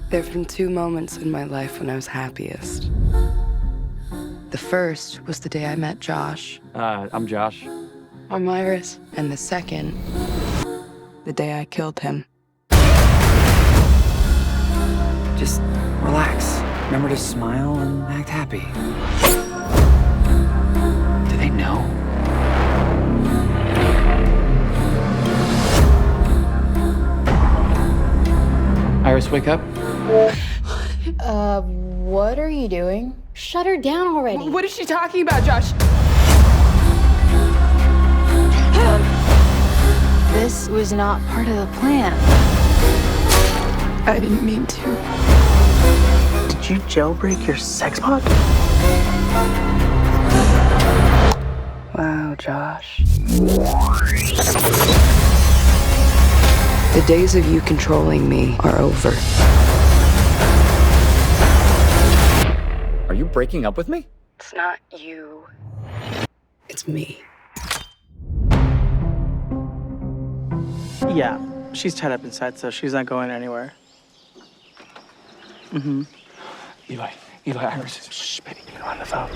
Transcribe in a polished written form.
There have been two moments in my life when I was happiest. The first was the day I met Josh. I'm Josh. I'm Iris. And the second, the day I killed him. Just relax. Remember to smile and act happy. Do they know? Iris, wake up. What are you doing? Shut her down already. What is she talking about, Josh? This was not part of the plan. I didn't mean to. Did you jailbreak your sex bot? Wow, Josh. The days of you controlling me are over. Are you breaking up with me? It's not you. It's me. Yeah, she's tied up inside, so she's not going anywhere. Mm-hmm. Eli, Iris. Shh, baby, you're on the phone.